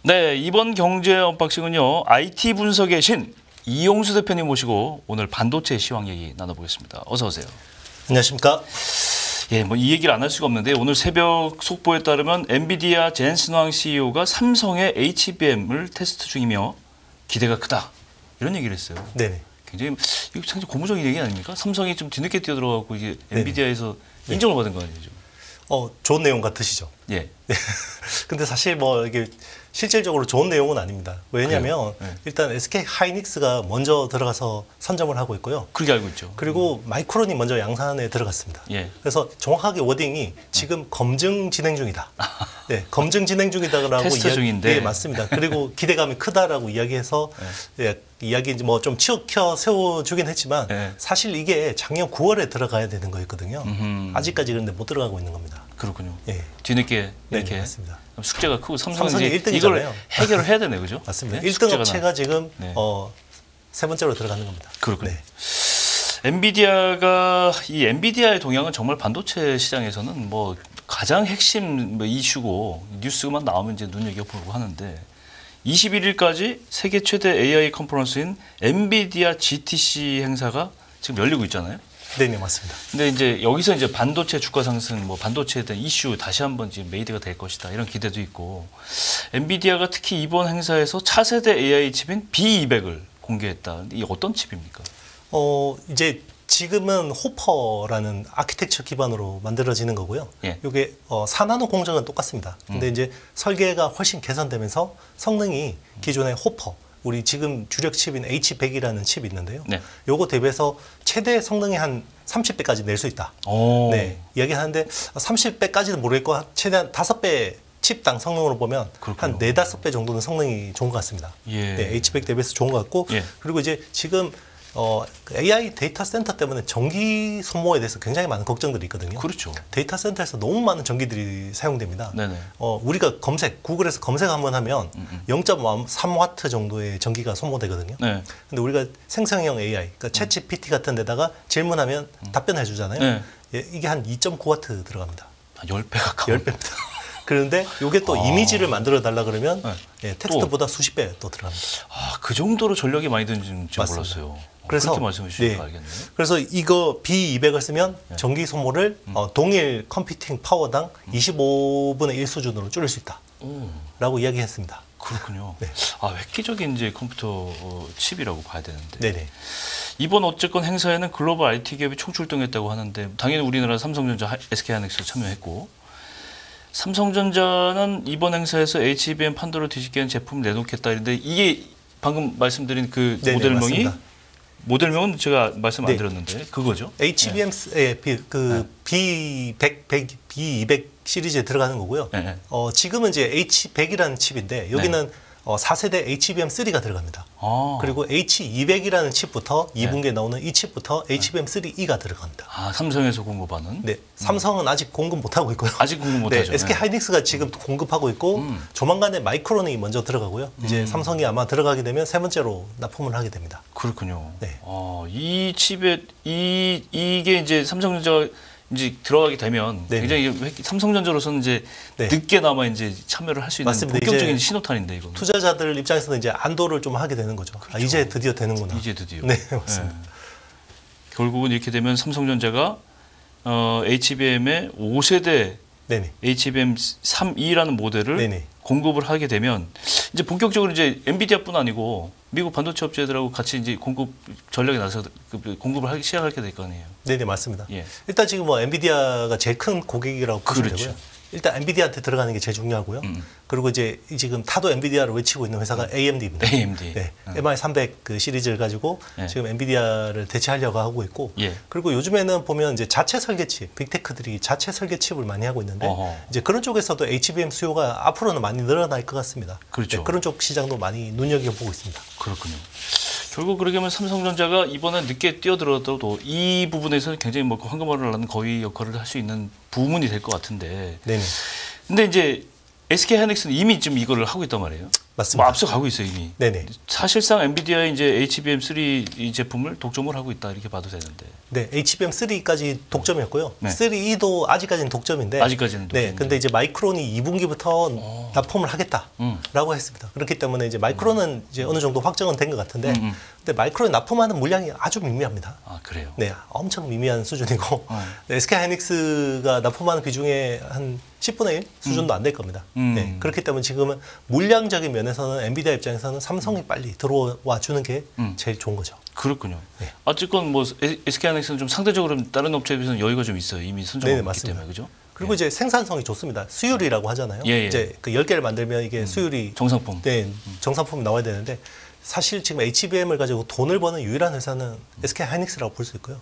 네, 이번 경제 언박싱은요. IT 분석의 신 이용수 대표님 모시고 오늘 반도체 시황 얘기 나눠보겠습니다. 어서 오세요. 안녕하십니까? 예, 뭐 이 얘기를 안 할 수가 없는데 오늘 새벽 속보에 따르면 엔비디아 젠슨 황 CEO가 삼성의 HBM을 테스트 중이며 기대가 크다. 이런 얘기를 했어요. 네네. 굉장히 이거 상당히 고무적인 얘기 아닙니까? 삼성이 좀 뒤늦게 뛰어들어가고 이게 엔비디아에서 인정을 받은 거 아니죠? 좋은 내용 같으시죠? 예. 네. 근데 사실 뭐 이게 실질적으로 좋은 내용은 아닙니다. 왜냐하면 네. 일단 SK 하이닉스가 먼저 들어가서 선점을 하고 있고요. 그렇게 알고 있죠. 그리고 마이크론이 먼저 양산에 들어갔습니다. 예. 그래서 정확하게 워딩이 지금 검증 진행 중이다. 네, 검증 진행 중이다라고 테스트 중인데. 네, 맞습니다. 그리고 기대감이 크다라고 이야기해서 이야기 뭐 좀 치우켜 세워주긴 했지만 사실 이게 작년 9월에 들어가야 되는 거였거든요. 아직까지 그런데 못 들어가고 있는 겁니다. 그렇군요. 예. 뒤늦게 이렇게 네, 맞습니다. 숙제가 크고 삼성이 삼성이 이제 1등이잖아요. 이걸 해결을 해야 되네, 그죠? 맞습니다. 네? 1등 업체가 지금 네. 세 번째로 들어가는 겁니다. 그렇군요. 네. 엔비디아가 이 엔비디아의 동향은 정말 반도체 시장에서는 뭐 가장 핵심 뭐 이슈고 뉴스만 나오면 이제 눈여겨보고 하는데 21일까지 세계 최대 AI 컨퍼런스인 엔비디아 GTC 행사가 지금 열리고 있잖아요. 네, 맞습니다. 근데 이제 여기서 이제 반도체 주가 상승, 뭐 반도체에 대한 이슈 다시 한번 지금 메이드가 될 것이다 이런 기대도 있고, 엔비디아가 특히 이번 행사에서 차세대 AI 칩인 B200을 공개했다. 이 어떤 칩입니까? 이제 지금은 호퍼라는 아키텍처 기반으로 만들어지는 거고요. 예. 이게 4나노 공정은 똑같습니다. 근데 이제 설계가 훨씬 개선되면서 성능이 기존의 호퍼, 우리 지금 주력 칩인 H100이라는 칩이 있는데요. 네. 요거 대비해서 최대 성능이 한 30배까지 낼 수 있다. 오. 네, 이야기하는데 30배까지는 모르겠고 최대한 5배 칩당 성능으로 보면 그렇군요. 한 4-5배 정도는 성능이 좋은 것 같습니다. 예. 네, H100 대비해서 좋은 것 같고 예. 그리고 이제 지금 AI 데이터 센터 때문에 전기 소모에 대해서 굉장히 많은 걱정들이 있거든요. 그렇죠. 데이터 센터에서 너무 많은 전기들이 사용됩니다. 네네. 우리가 구글에서 검색 한번 하면 0.3W 정도의 전기가 소모되거든요. 네. 근데 우리가 생성형 AI, 그러니까 챗GPT 같은 데다가 질문하면 답변해 주잖아요. 네. 예, 이게 한 2.9W 들어갑니다. 한 10배 가까운. 10배입니다. 그런데 이게 또 이미지를 만들어 달라 그러면 예, 텍스트보다 수십 배 또 들어갑니다. 아, 그 정도로 전력이 많이 드는지 몰랐어요. 그래서 그렇게 말씀해 주시니까 알겠네요. 그래서 이거 B200을 쓰면 전기 소모를 동일 컴퓨팅 파워당 25분의 1 수준으로 줄일 수 있다라고 이야기했습니다. 그렇군요. 네. 아, 획기적인 이제 컴퓨터 칩이라고 봐야 되는데. 네네. 이번 어쨌건 행사에는 글로벌 IT 기업이 총출동했다고 하는데 당연히 우리나라 삼성전자, SK하이닉스 참여했고, 삼성전자는 이번 행사에서 HBM 판도를 뒤집게 하는 제품을 내놓겠다. 근데 이게 방금 말씀드린 그 네네, 모델명이 맞습니다. 모델명은 제가 말씀 안 네. 드렸는데 그거죠? HBM의 B100, B200 시리즈에 들어가는 거고요. 네. 지금은 이제 H100이라는 칩인데 여기는 4세대 HBM3가 들어갑니다. 아. 그리고 H200이라는 칩부터 2분기에 나오는 이 칩부터 HBM3E가 들어갑니다. 아, 삼성에서 공급하는? 네, 삼성은 아직 공급 못하고 있고요. 아직 공급 못하죠. 네, SK 하이닉스가 지금 공급하고 있고 조만간에 마이크론이 먼저 들어가고요. 이제 삼성이 아마 들어가게 되면 세 번째로 납품을 하게 됩니다. 그렇군요. 네. 이 칩에 이게 이제 삼성전자가 이제 들어가게 되면 네네. 굉장히 삼성전자로서는 이제 네. 늦게나마 이제 참여를 할 수 있는 맞습니다. 본격적인 이제 신호탄인데 이거는. 투자자들 입장에서는 이제 안도를 좀 하게 되는 거죠. 그렇죠. 아, 이제 드디어 되는구나. 이제 드디어. 네, 맞습니다. 네. 결국은 이렇게 되면 삼성전자가 HBM의 5세대 네네. HBM3E라는 모델을 네네. 공급을 하게 되면 이제 본격적으로 이제 엔비디아뿐 아니고 미국 반도체 업체들하고 같이 이제 공급 전략에 나서 공급을 시작하게 될 거 아니에요. 네네, 맞습니다. 예. 일단 지금 뭐 엔비디아가 제일 큰 고객이라고 보시면 그렇죠. 되고요. 일단 엔비디아한테 들어가는 게 제일 중요하고요. 그리고 이제 지금 타도 엔비디아를 외치고 있는 회사가 AMD입니다. AMD. 네, MI300 그 시리즈를 가지고 예. 지금 엔비디아를 대체하려고 하고 있고, 예. 그리고 요즘에는 보면 이제 자체 설계칩, 빅테크들이 자체 설계칩을 많이 하고 있는데, 어허. 이제 그런 쪽에서도 HBM 수요가 앞으로는 많이 늘어날 것 같습니다. 그렇죠. 네, 그런 쪽 시장도 많이 눈여겨보고 있습니다. 그렇군요. 결국 그렇게 하면 삼성전자가 이번에 늦게 뛰어들어도 이 부분에서 굉장히 뭐 황금알을 낳는 거위 역할을 할 수 있는 부문이 될 것 같은데. 네네. 근데 이제 SK 하이닉스는 이미 지금 이거를 하고 있단 말이에요. 맞습니다. 뭐 앞서 가고 있어요 이미. 네네. 사실상 엔비디아의 이제 HBM3 이 제품을 독점을 하고 있다 이렇게 봐도 되는데. 네, HBM3까지 독점이었고요. 네. 3E도 아직까지는 독점인데. 아직까지는 독점. 네, 근데 이제 마이크론이 2분기부터 납품을 하겠다라고 했습니다. 그렇기 때문에 이제 마이크론은 이제 어느 정도 확정은 된 것 같은데, 근데 마이크론 납품하는 물량이 아주 미미합니다. 아 그래요? 네, 엄청 미미한 수준이고 네, SK 하이닉스가 납품하는 비중의 한 10분의 1 수준도 안 될 겁니다. 네, 그렇기 때문에 지금은 물량적인 면에서는 엔비디아 입장에서는 삼성이 빨리 들어와 주는 게 제일 좋은 거죠. 그렇군요. 네. 어쨌건 뭐 SK 하이닉스는 좀 상대적으로 다른 업체에 비해서는 여유가 좀 있어요. 이미 선정하고 있기 맞습니다. 때문에 그죠? 그리고 이제 생산성이 좋습니다. 수율이라고 하잖아요. 예. 이제 그 10개를 만들면 이게 수율이 정상품. 네, 정상품이 나와야 되는데 사실 지금 HBM을 가지고 돈을 버는 유일한 회사는 SK 하이닉스라고 볼 수 있고요.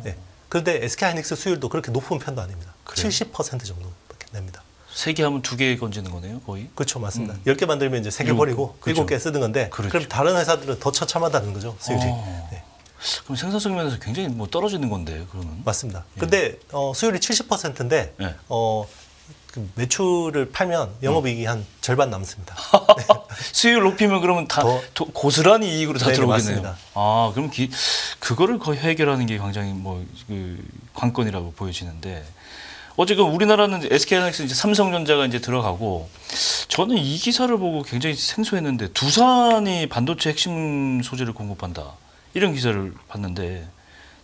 네. 그런데 SK 하이닉스 수율도 그렇게 높은 편도 아닙니다. 그래요? 70% 정도밖에 냅니다. 3개 하면 2개 건지는 거네요, 거의. 그렇죠, 맞습니다. 10개 만들면 이제 3개 버리고 그렇죠. 7개 쓰는 건데 그렇죠. 그럼 다른 회사들은 더 처참하다는 거죠, 수율이. 네. 그럼 생산성 면에서 굉장히 뭐 떨어지는 건데 그러면. 맞습니다. 근데 수율이 70%인데 예. 그 매출을 팔면 영업이익이 한 절반 남습니다. 수율 높이면 그러면 다 고스란히 이익으로 다 네네, 들어오겠네요. 맞습니다. 아, 그럼 그거를 거의 해결하는 게 굉장히 뭐 그 관건이라고 보여지는데 어쨌든 우리나라는 SK 하이닉스 이제 삼성전자가 이제 들어가고 저는 이 기사를 보고 굉장히 생소했는데 두산이 반도체 핵심 소재를 공급한다 이런 기사를 봤는데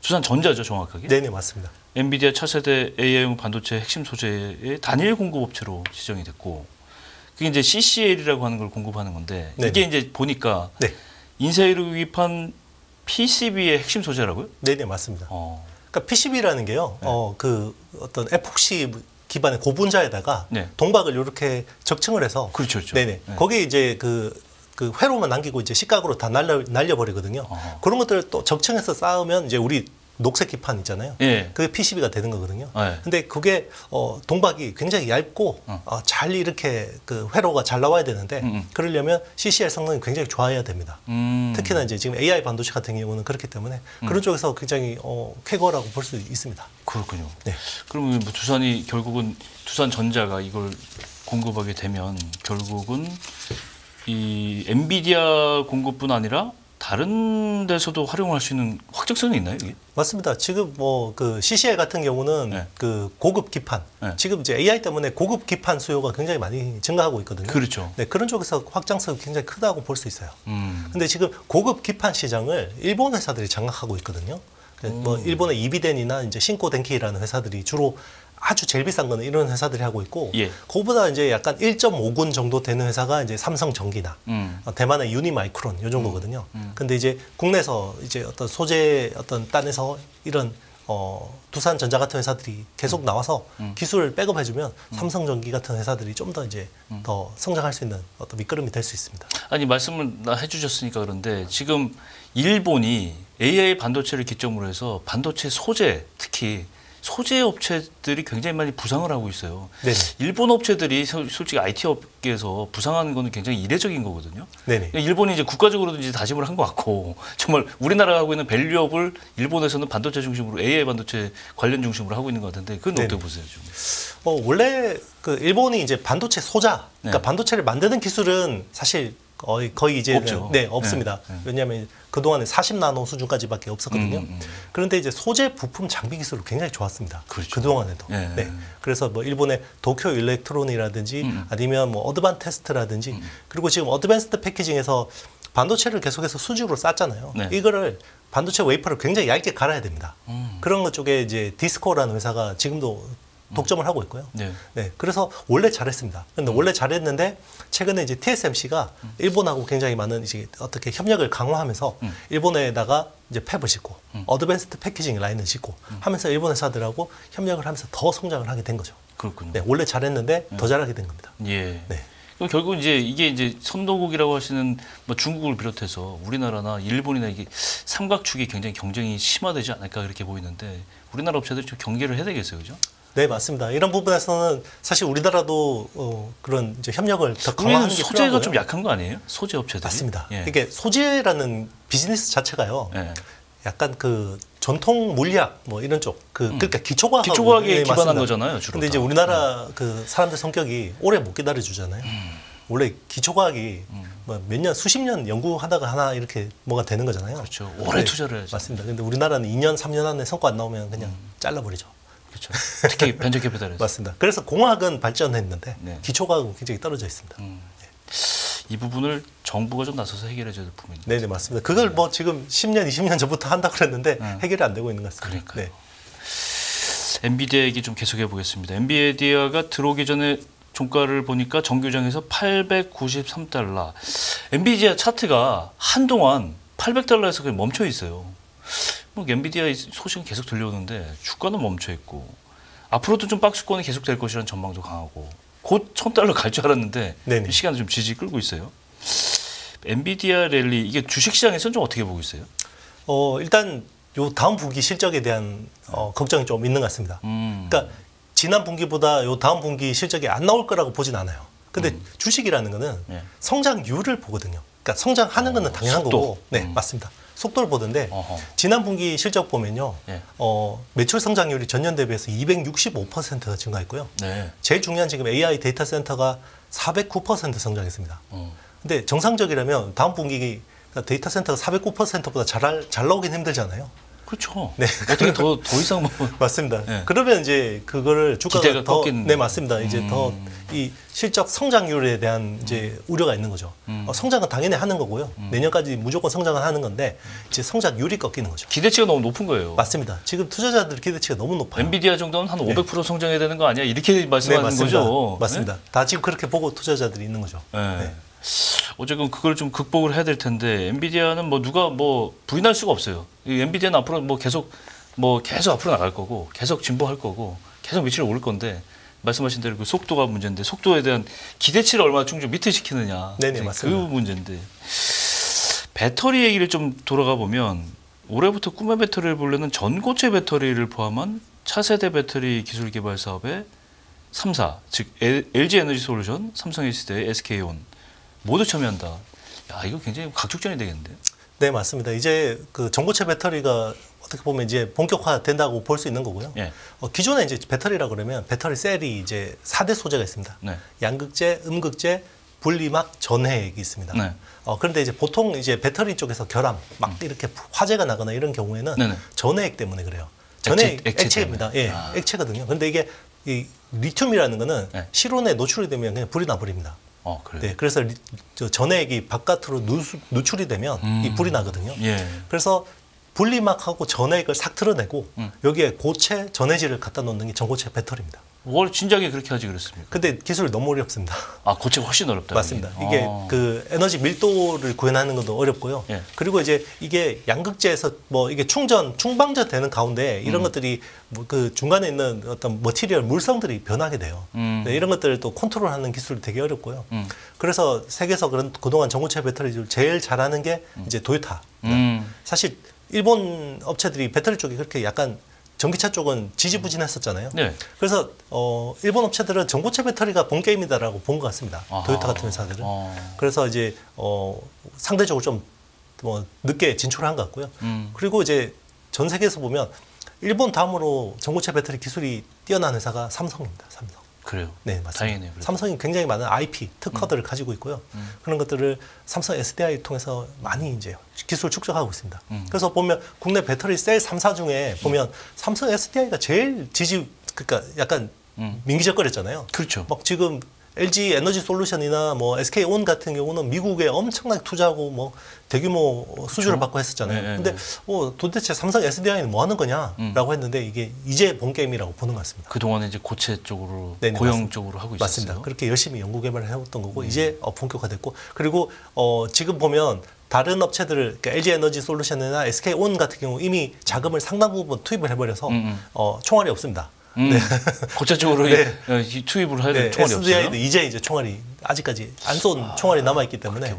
두산전자죠 정확하게? 네네 맞습니다. 엔비디아 차세대 AI용 반도체 핵심 소재의 단일 공급업체로 지정이 됐고 그게 이제 CCL이라고 하는 걸 공급하는 건데 네네. 이게 이제 보니까 네. 인쇄를 구입한 PCB의 핵심 소재라고요? 네네 맞습니다. 그러니까 PCB라는 게요. 그 어떤 에폭시 기반의 고분자에다가 네. 동박을 이렇게 적층을 해서 그렇죠. 네네. 네. 거기에 이제 그 회로만 남기고 이제 식각으로 다 날려버리거든요. 그런 것들을 또 적층해서 쌓으면 이제 우리 녹색 기판 있잖아요. 예. 그게 PCB가 되는 거거든요. 네. 근데 그게 동박이 굉장히 얇고 잘 이렇게 그 회로가 잘 나와야 되는데 그러려면 CCL 성능이 굉장히 좋아야 됩니다. 특히나 이제 지금 AI 반도체 같은 경우는 그렇기 때문에 그런 쪽에서 굉장히 쾌거라고 볼 수 있습니다. 그렇군요. 네. 그러면 뭐 두산이 결국은 두산전자가 이걸 공급하게 되면 결국은 이 엔비디아 공급뿐 아니라 다른 데서도 활용할 수 있는 확장성이 있나요, 이게? 맞습니다. 지금 뭐 그 CCL 같은 경우는 네. 그 고급 기판, 네. 지금 이제 AI 때문에 고급 기판 수요가 굉장히 많이 증가하고 있거든요. 그렇죠. 네, 그런 쪽에서 확장성이 굉장히 크다고 볼 수 있어요. 근데 지금 고급 기판 시장을 일본 회사들이 장악하고 있거든요. 뭐 일본의 이비덴이나 이제 신코 덴키라는 회사들이 주로 아주 제일 비싼 거는 이런 회사들이 하고 있고, 예. 그거보다 이제 약간 1.5군 정도 되는 회사가 이제 삼성전기나 대만의 유니마이크론 요 정도거든요. 근데 이제 국내에서 이제 어떤 소재 어떤 딴에서 이런 두산전자 같은 회사들이 계속 나와서 기술을 백업해주면 삼성전기 같은 회사들이 좀 더 이제 더 성장할 수 있는 어떤 밑거름이 될 수 있습니다. 아니 말씀을 해주셨으니까 그런데 지금 일본이 AI 반도체를 기점으로 해서 반도체 소재 특히 소재 업체들이 굉장히 많이 부상을 하고 있어요. 네네. 일본 업체들이 솔직히 IT 업계에서 부상하는 거는 굉장히 이례적인 거거든요. 네네. 일본이 이제 국가적으로도 이제 다짐을 한 것 같고 정말 우리나라가 하고 있는 밸류업을 일본에서는 반도체 중심으로 AI 반도체 관련 중심으로 하고 있는 것 같은데 그건 네네. 어떻게 보세요, 지금? 원래 그 일본이 이제 반도체 소자, 그러니까 네. 반도체를 만드는 기술은 사실 거의 이제 없죠. 네, 없습니다. 네. 왜냐하면 그동안에 40나노 수준까지밖에 없었거든요. 그런데 이제 소재 부품 장비 기술은 굉장히 좋았습니다. 그렇죠. 그동안에도. 네. 네. 그래서 뭐 일본의 도쿄 일렉트론이라든지 아니면 뭐 어드반 테스트라든지 그리고 지금 어드밴스드 패키징에서 반도체를 계속해서 수직으로 쌌잖아요. 네. 이거를 반도체 웨이퍼를 굉장히 얇게 갈아야 됩니다. 그런 것 쪽에 이제 디스코라는 회사가 지금도 독점을 하고 있고요. 네. 네, 그래서 원래 잘했습니다. 근데 원래 잘했는데 최근에 이제 TSMC가 일본하고 굉장히 많은 이제 어떻게 협력을 강화하면서 일본에다가 이제 팹을 짓고 어드밴스드 패키징 라인을 짓고 하면서 일본 회사들하고 협력을 하면서 더 성장을 하게 된 거죠. 그렇군요. 네, 원래 잘했는데 더 잘하게 된 겁니다. 예. 네. 그럼 결국 이제 이게 이제 선도국이라고 하시는 뭐 중국을 비롯해서 우리나라나 일본이나 이게 삼각축이 굉장히 경쟁이 심화되지 않을까 그렇게 보이는데 우리나라 업체들이 좀 경계를 해야 되겠어요, 그죠? 네, 맞습니다. 이런 부분에서는 사실 우리나라도 그런 이제 협력을 더 우리는 강화하는 게 소재가 필요하고요. 좀 약한 거 아니에요? 소재 업체들이? 맞습니다. 예. 이게 소재라는 비즈니스 자체가요. 예. 약간 그 전통 물리학 뭐 이런 쪽 그러니까 기초과학에 기반한 거잖아요, 주로. 근데 이제 우리나라 그 사람들 성격이 오래 못 기다려 주잖아요. 원래 기초과학이 뭐 몇 년, 수십 년 연구하다가 하나 이렇게 뭐가 되는 거잖아요. 그렇죠. 오래 투자를 해야죠. 맞습니다. 근데 우리나라는 2년, 3년 안에 성과 안 나오면 그냥 잘라버리죠. 그렇죠. 특히 벤처 캐피탈에서. 맞습니다. 그래서 공학은 발전했는데 네. 기초과학은 굉장히 떨어져 있습니다. 이 부분을 정부가 좀 나서서 해결해 줘야 될 부분입니다. 네, 맞습니다. 그걸 뭐 지금 10년, 20년 전부터 한다고 그랬는데 해결이 안 되고 있는 것 같습니다. 그러니까요. 엔비디아 얘기 좀 계속해 보겠습니다. 엔비디아가 들어오기 전에 종가를 보니까 정규장에서 893달러. 엔비디아 차트가 한동안 800달러에서 그냥 멈춰 있어요. 뭐 엔비디아 소식은 계속 들려오는데 주가는 멈춰 있고 앞으로도 좀 박스권이 계속 될 것이라는 전망도 강하고 곧 1000달러 갈 줄 알았는데 네네. 시간을 좀 질질 끌고 있어요. 엔비디아 랠리 이게 주식시장에서는 좀 어떻게 보고 있어요? 일단 요 다음 분기 실적에 대한 걱정이 좀 있는 것 같습니다. 그러니까 지난 분기보다 요 다음 분기 실적이 안 나올 거라고 보진 않아요. 근데 주식이라는 거는 네. 성장률을 보거든요. 그러니까 성장하는 거는 당연한 속도. 거고, 네 맞습니다. 속도를 보던데 어허. 지난 분기 실적 보면요, 네. 매출 성장률이 전년 대비해서 265%가 증가했고요. 네. 제일 중요한 지금 AI 데이터 센터가 409% 성장했습니다. 근데 정상적이라면 다음 분기 데이터 센터가 409%보다 잘 나오긴 힘들잖아요. 그렇죠. 네. 어떻게 더 이상 뭐 맞습니다. 네. 그러면 이제 그거를 주가가 기대가 더 꺾이는 네 맞습니다. 이제 더 이 실적 성장률에 대한 이제 우려가 있는 거죠. 성장은 당연히 하는 거고요. 내년까지 무조건 성장을 하는 건데 이제 성장률이 꺾이는 거죠. 기대치가 너무 높은 거예요. 맞습니다. 지금 투자자들 기대치가 너무 높아요. 엔비디아 정도는 한 500% 성장해야 되는 거 아니야? 이렇게 말씀하는 맞습니다. 거죠. 맞습니다. 다 지금 그렇게 보고 투자자들이 있는 거죠. 네. 네. 어쨌든 그걸 좀 극복을 해야 될 텐데 엔비디아는 뭐 누가 뭐 부인할 수가 없어요. 이 엔비디아는 앞으로 뭐 계속 앞으로 나갈 거고 계속 진보할 거고 계속 매출이 오를 건데 말씀하신 대로 그 속도가 문제인데 속도에 대한 기대치를 얼마나 좀 미트시키느냐. 네네, 맞습니다. 그 문제인데 배터리 얘기를 좀 돌아가 보면 올해부터 꿈의 배터리를 보려는 전고체 배터리를 포함한 차세대 배터리 기술 개발 사업에 3사 즉 LG 에너지 솔루션, 삼성 SDI, SK온 모두 참여한다. 야 이거 굉장히 각축전이 되겠는데. 네 맞습니다. 이제 그 전고체 배터리가 어떻게 보면 이제 본격화된다고 볼 수 있는 거고요. 예. 기존에 이제 배터리라 그러면 배터리 셀이 이제 4대 소재가 있습니다. 네. 양극재, 음극재, 분리막, 전해액이 있습니다. 네. 그런데 이제 보통 이제 배터리 쪽에서 결함, 막 이렇게 화재가 나거나 이런 경우에는 네네. 전해액 때문에 그래요. 전해액 액체입니다. 예, 아. 액체거든요. 근데 이게 이 리튬이라는 거는 네. 실온에 노출이 되면 그냥 불이 나버립니다. 그래요. 네, 그래서 저 전해액이 바깥으로 누출이 되면 이 불이 나거든요. 예. 그래서 분리막하고 전해액을 싹 틀어내고 여기에 고체 전해질을 갖다 놓는 게 전고체 배터리입니다. 뭘 진작에 그렇게 하지 그랬습니까? 근데 기술이 너무 어렵습니다. 고체가 훨씬 어렵다. 맞습니다. 이게 그 에너지 밀도를 구현하는 것도 어렵고요. 예. 그리고 이제 이게 양극재에서 뭐 이게 충방전 되는 가운데 이런 것들이 뭐 그 중간에 있는 어떤 머티리얼 물성들이 변하게 돼요. 네, 이런 것들을 또 컨트롤하는 기술이 되게 어렵고요. 그래서 세계에서 그동안 전고체 배터리를 제일 잘하는 게 이제 도요타. 사실 일본 업체들이 배터리 쪽이 그렇게 약간 전기차 쪽은 지지부진했었잖아요. 네. 그래서 일본 업체들은 전고체 배터리가 본 게임이다라고 본 것 같습니다. 도요타 같은 회사들은. 그래서 이제 상대적으로 좀 뭐 늦게 진출한 것 같고요. 그리고 이제 전 세계에서 보면 일본 다음으로 전고체 배터리 기술이 뛰어난 회사가 삼성입니다. 삼성. 그래요. 네, 맞습니다. 다행이네요. 그래도. 삼성이 굉장히 많은 IP 특허들을 가지고 있고요. 그런 것들을 삼성 SDI 통해서 많이 이제 기술 축적하고 있습니다. 그래서 보면 국내 배터리 셀 3사 중에 보면 삼성 SDI가 제일 그러니까 약간 민기적거렸잖아요. 그렇죠. 막 지금 LG 에너지 솔루션이나 뭐 SK온 같은 경우는 미국에 엄청나게 투자하고 뭐 대규모 수주를 그렇죠? 받고 했었잖아요. 네, 근데 도대체 삼성 SDI는 뭐 하는 거냐라고 했는데 이게 이제 본 게임이라고 보는 것 같습니다. 그동안에 이제 고체 쪽으로 네네, 고형 맞습니다. 쪽으로 하고 있었어요. 맞습니다. 그렇게 열심히 연구 개발을 해왔던 거고 이제 본격화됐고 그리고 지금 보면 다른 업체들을 그러니까 LG 에너지 솔루션이나 SK온 같은 경우 이미 자금을 상당 부분 투입을 해버려서 총알이 없습니다. 네. 고체 쪽으로 이 투입을 해야 될 총알이 SDI도 없어요. 이제 총알이 아직까지 안 쏜 총알이 남아 있기 때문에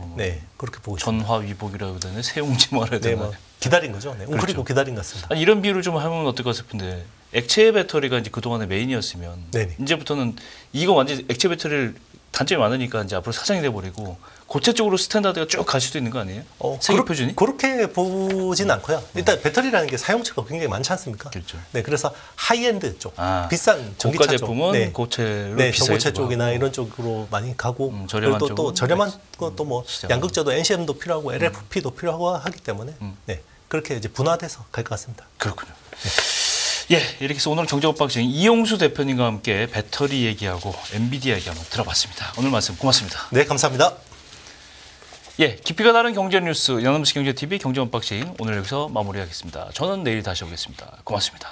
그렇게 보고 있습니다. 전화위복이라고 해야 되나 세용지 말아야 네, 되나. 뭐 기다린 거죠. 네, 웅크리고 그렇죠. 기다린 것 같습니다. 아니, 이런 비유를 좀 하면 어떨까 싶은데 액체 배터리가 이제 그동안의 메인이었으면 네네. 이제부터는 이거 완전 액체 배터리를 단점이 많으니까 이제 앞으로 사장이 돼버리고 고체 쪽으로 스탠다드가 쭉 갈 수도 있는 거 아니에요? 세계 표준이? 그렇게 보진 않고요. 일단 배터리라는 게 사용처가 굉장히 많지 않습니까? 그렇죠. 네, 그래서 하이엔드 쪽, 비싼 전기차 고가 쪽, 제품은 고체로 네, 비싸게 전고체 주고 쪽이나 하고. 이런 쪽으로 많이 가고 저렴한 그리고 또 쪽은 저렴한 것도 뭐 시장으로. 양극재도 NCM도 필요하고 LFP도 필요하고 하기 때문에 네, 그렇게 이제 분화돼서 갈 것 같습니다. 그렇군요. 예, 이렇게 해서 오늘 경제건박증 이용수 대표님과 함께 배터리 얘기하고 엔비디아 얘기 한번 들어봤습니다. 오늘 말씀 고맙습니다. 네, 감사합니다. 예, 깊이가 다른 경제 뉴스 연합뉴스 경제TV 경제건박증 오늘 여기서 마무리하겠습니다. 저는 내일 다시 오겠습니다. 고맙습니다.